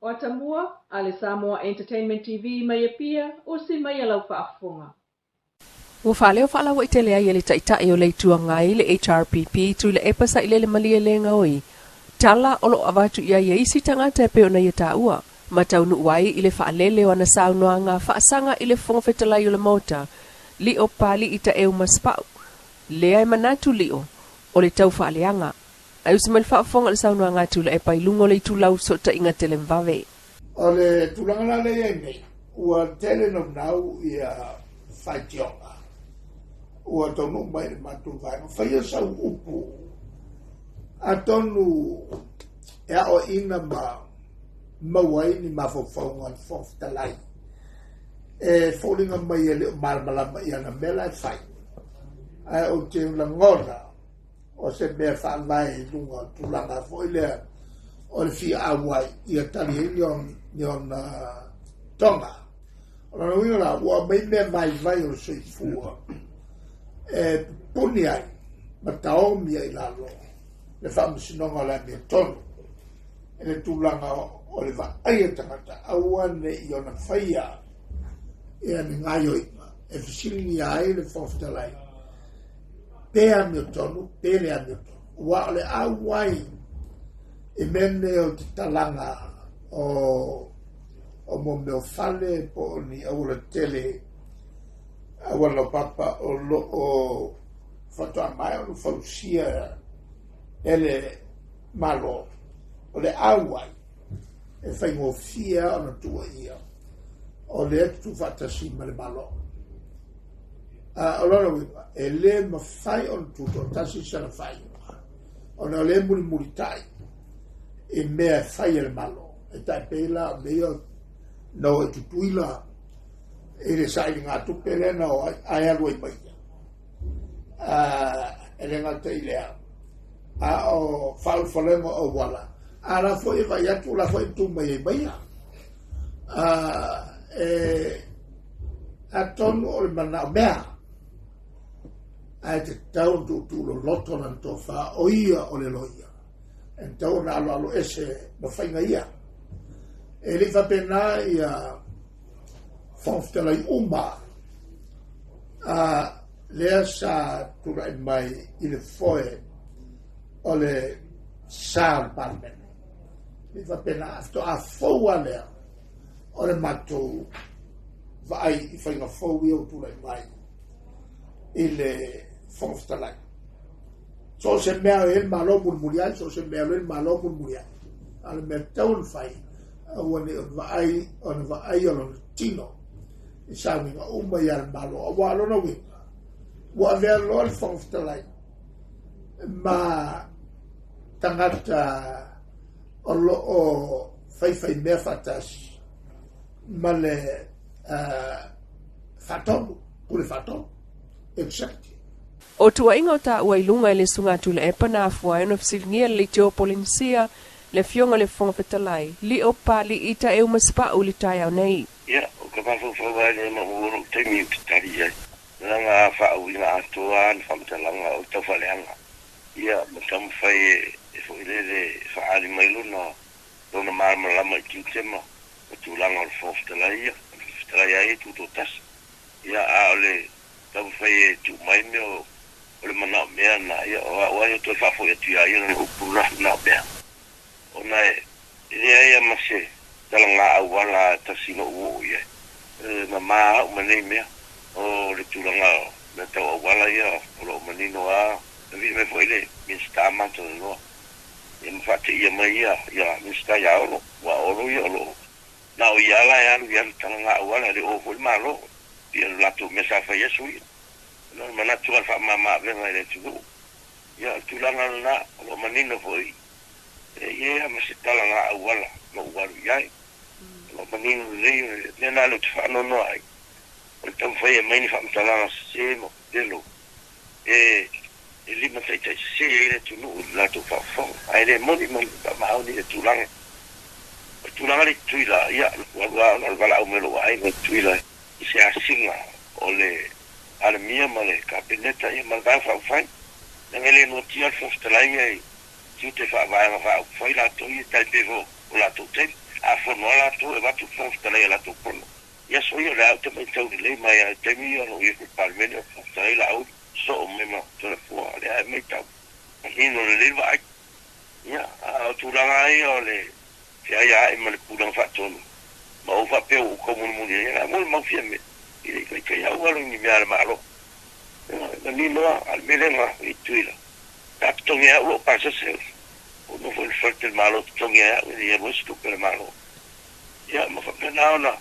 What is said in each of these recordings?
O Samoa, ale Samoa Entertainment TV mai pia o si mai lau whaafonga. Ua whale o whala wa i te lea i le taitai o le itua ngai le HRPP tu le epasa i le malia le ngaoi. Tala o lo avatu ia ia isi tangata e peo na ia taua. Matau nu wai i le whaalele o ana saunoa ngā whaasanga i le whongawhetalai o le mota. Li o pali i ta eu maspau. Lea e manatu li o le tau whaaleanga. Ai usi mai whaafonga le saunoa ngā tu le epa i lungo le i tulau so ta inga tele mvave. O le tulangana le e nei, ua tele no nau i a whaitionga. Ua tonu mai le matu vai, whaia sau upu. A tonu e o ina mawai ni mawhawhaunga whoftalai. E wholinga mai e leo marmalama i ana mela e whai. Ai o te ngona, o se mea whaalai lunga tulanga whoilea, o le fia awai i a tali e nion tonga. O na wina la, ua mai mea mai vai o soi fua. E puni ai, ma taomi ai lalo, le whamasinonga la mea tonu. E le tūlanga o le wa aia tangata, awane i ona whaia, e ane ngai oima, e fisilingi ai le whoftalai. Pea mea tonu, pelea mea tonu. Ua o le awai, e mene o te talanga o mo meo fale po ni aula tele awala papa o fatoa mai o falusia ele malo o le awai e fai ngofia o na tua ia o le tu fatasi ma le malo o lora wipa e le mawhai o na tuto tasi sana fai o na le muri muri tai e mea fai ele malo e tai pela mea no e tutuila e le sairi ngā tupere na o ai alua i maia e le ngata i lea a o whaalwhalenga o wala a la fo e vai atu la fo e tu mai e maia a tonu o le mana o mea a te tau tu lo loto na to fa o ia o le loia en tau na alo ese ma whainga ia e li fa pena ia whawhtela i umba a lea sa turai mai i le foe o le sār parmen li fa pena afto a foua lea o le matou vai i whainga foui o turai mai i le whawhtela so se mea e malo murmuriai so se mea e malo murmuriai ale mea taun whai wane on vai on tino e saminga uma ia malo a walo na winga wa vea lor whawhtalai ma tangata o lo o whai mea whatasi ma le whatonu pule whatonu exactly O tua inga o ta ua ilunga le sunga tu le epa na afua eno fisilingia le teo polinsia le fionga le fonga fetalai. Li o pali ita e umaspa u li tai au nei. Ia, o ka pafu whawai le ma uono teimi utari ai. Nanga whau ina atua na whamtalanga o tau whaleanga. Ia, ma tamu whai e whailele whaari mailuna dona marama lama i kiutema o tūlanga o le fonga fetalai ia. Fetalai ai tuto tasa. Ia, a ole tamu whai e tu mai meo o le mana mea na ia o ai o toi whafo e tuia ia na upuna na mea. O nai, ia ia mase, tala ngā awala tasino uo ia. Ma maa o manei mea, o le tūranga me tau awala ia, o lo manino a, na vile me foile, minsta amanta na noa. Ia mawhate ia mai ia, minsta ia olo, wa olo ia olo. Na o ia la ia tala ngā awala, le o foile maa lo, ia lato mesa fa yesu ia. No mana tuan fa mama venga ile tugu ya tulanga na lo manino foi ye ama se tala nga awala no walu yai lo manino le na lo fa no ai o tam foi mai ni fa tala se mo delo lima sai se ile tu no la tu fa fo ai le moni pa ma o ni tulanga le tuila ya wala o melo ai no tuila se asinga ole ala mia male kabineta ia malga fa fai ngele no tia fostalai ai tute fa vai fa foi la to ia tal pevo la to te a fono ala tu e vatu fonta le la tu pono ia so ia la te mai tau le mai te mi o ia palmene fonta le la so mema to le fo le mai tau ino le vai ia a tu la ai o le ia e me le pulang fa tonu ma o fa pe o como no mundo ia mo ma fiame ile que ia o lo ni me ar malo ni no al melema i tuila taptongia o pasa se no fue el fuerte el malo tongia y hemos estúpido el malo ya me fue pena una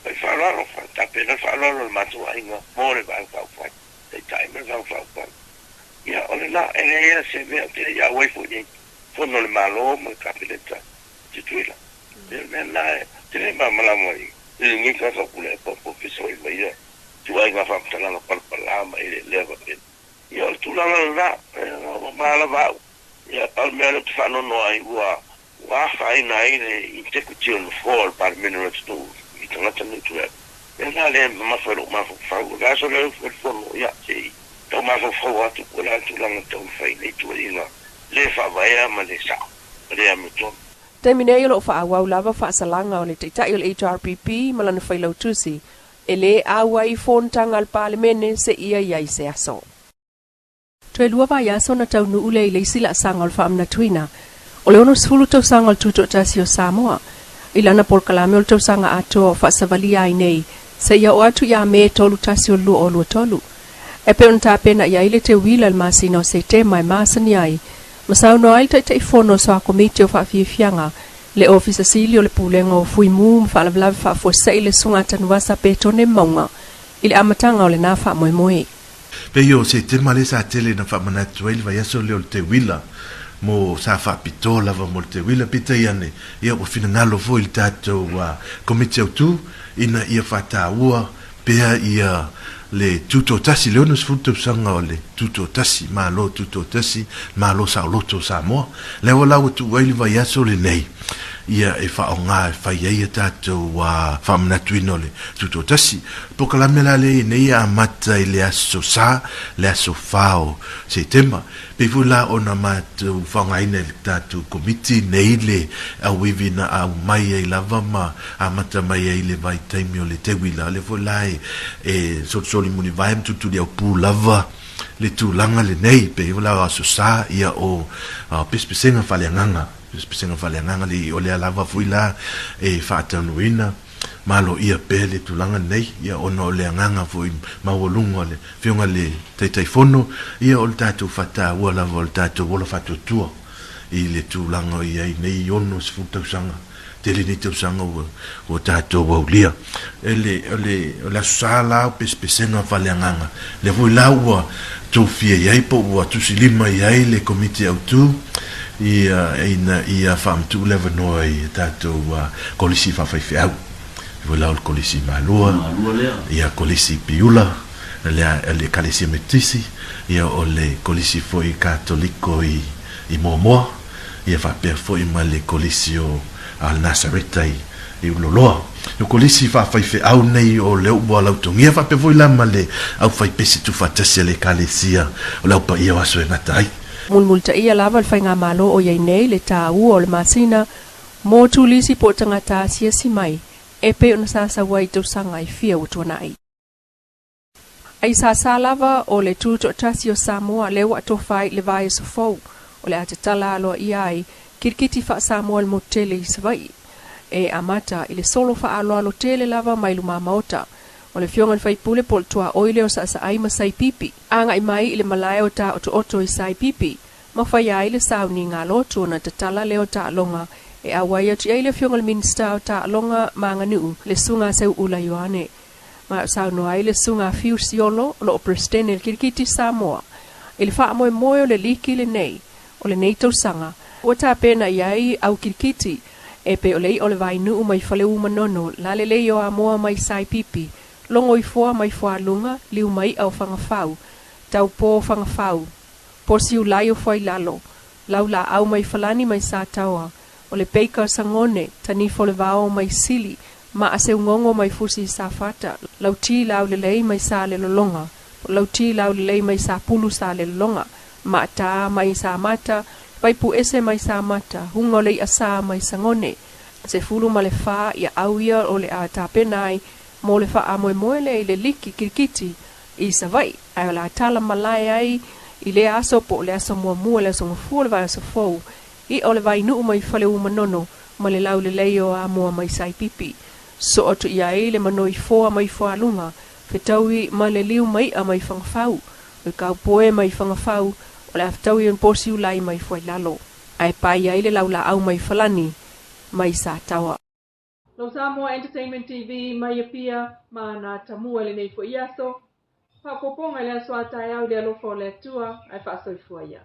el fallo fa pena el fallo el macho ahí no more va a fa de time va a fa ya hola ella se ve que ya voy fue no el malo me capileta de tuila el mena tiene mamá la moi y ni casa pule porque soy media tu hay una familia no para la y le va bien y al tu la no mala va ya palmero te fanno noi wa fai nai ne te cucino for palmero tu i tona tanu tu e na le ma fa ga so le fono ya sì to ma fa wa tu la tu la to fai ne tu ina le fa vai ma le sa le am tu Terminei lo fa wa lava fa salanga o le te tai o HRPP malana fai lo tusi ele awai fontanga al parlemene se ia se aso Leilua va ya sona tau nu ule le sila sangol fa amna tuina. O le ono sfulu tau sangol tuto tasi o Samoa. Ilana por kalame o tau sanga ato fa savalia ai nei. Se ia o atu ya me tolu tasi o lu o lu tolu. E pe on ta pena ia ile te wila al masino se te mai masani ai. Masau no ai te fono so a komite o fa fianga. Le office silio le pulengo fui mu fa la vla fa fo se ile sunga tanwasa pe tone maunga. Ile amatanga o le na fa moi moi. Pe yo se te male sa tele na fa mana 12 va yaso le te wila mo sa fa pitola va mo te wila pita yane ia o fina ngalo fo il tato wa komite tu ina ia fata ua pe ia le tuto tasi le onus futo sanga o le tuto tasi malo tuto tasi malo sa loto sa mo le wala o tu wile va yaso le nei ia e fa onga fa ia tato wa fa mana tuino le tuto tasi poka la mela le nei a mata ile aso sa le aso fao se tema pe vula ona matu fa nga ine tato komiti nei le a wivina a mai e lava ma a mata mai e le vai taimio le te wila le vula e soli muni vai tutu le pu lava le tu langa le nei pe vula aso sa ia o pespesenga fa le nganga pespesenga fa le nganga le o le lava fuila e fa tanuina malo ia pele tulanga nei ia ono le nganga foi mawolunga le fionga le tai fono ia o tatu fata wala voltato wala fatu tua i le tulanga ia nei ono sfuta sanga tele ni tu sanga o tatu wolia la sala pespesenga fa le nganga le foi lawa tu fie ia po wa tu silima ia le komite autu ia fam tu leva noi tatu kolisi fa fa au vola o kolisi malua ia kolisi piula le kalisi metisi ia o le kolisi foi katoliko i momo ia fa per foi ma le kolisi o al nasareta i uloloa o kolisi fa fe au nei o le ubo la utongia fa pe foi la male au fa pesi tu fa tese le kalisia o la pa ia waso na tai multa ia lava fa nga malo o ye nei le ta u o le masina mo tulisi po tangata sia si mai e pe ona sa wai tu sanga i fia o tonai ai sa lava o le tuto tasi o Samoa le wa to fai le vai so fo o le atatala lo iai kirkiti fa Samoa le motele svai e amata ile solo fa alo tele lava mai luma maota o le fionga fai pule pol tua oile o sa ai masai pipi anga i mai ile malai o ta oto i sai pipi ma fai ai le sauni nga loto na tatala le o ta longa e awai atu ile fionga minsta o ta longa manganu le sunga se ula yoane ma sauno ai le sunga fiu siolo lo prestene il kirkiti Samoa il fa mo le liki le nei o le nei tau sanga o ta pena iai au kirkiti e pe o le vai nu mai fale umanono la le yo amoa mai sai pipi longo i foa mai foa lunga liu mai au fanga fau tau po fanga fau po siu lai o foi lalo laula au mai falani mai sa taua o le peika sangone tani fo le vao mai sili ma ase ngongo mai fusi sa fata lau ti lau le lei mai sa le lolonga lau ti lau le lei mai sa pulu sa le lolonga ma ta mai sa mata vai pu ese mai sa mata hungo lei asa mai sangone Se fulu ma le wha ia au ia o le a tāpenai mo le wha a moe le i le liki kirikiti i sa vai ai o la tala malai ai i le aso po le aso mua le aso ngafua le vai aso fau i o le vai nuu mai whale umanono ma le lau le leio a mua mai sai pipi. So atu ia i le manoi foa mai foa lunga whetaui ma le liu mai a mai whangafau o kau poe mai whangafau o le aftaui on posi ulai mai foa lalo. Ai pai ai le lau la au mai falani mai sa tawa. Lo Samoa Entertainment TV mai pia mana tamua le nei fo iaso. Pa poponga le aswa tai au le alo fo le tua ai fa so fuaya.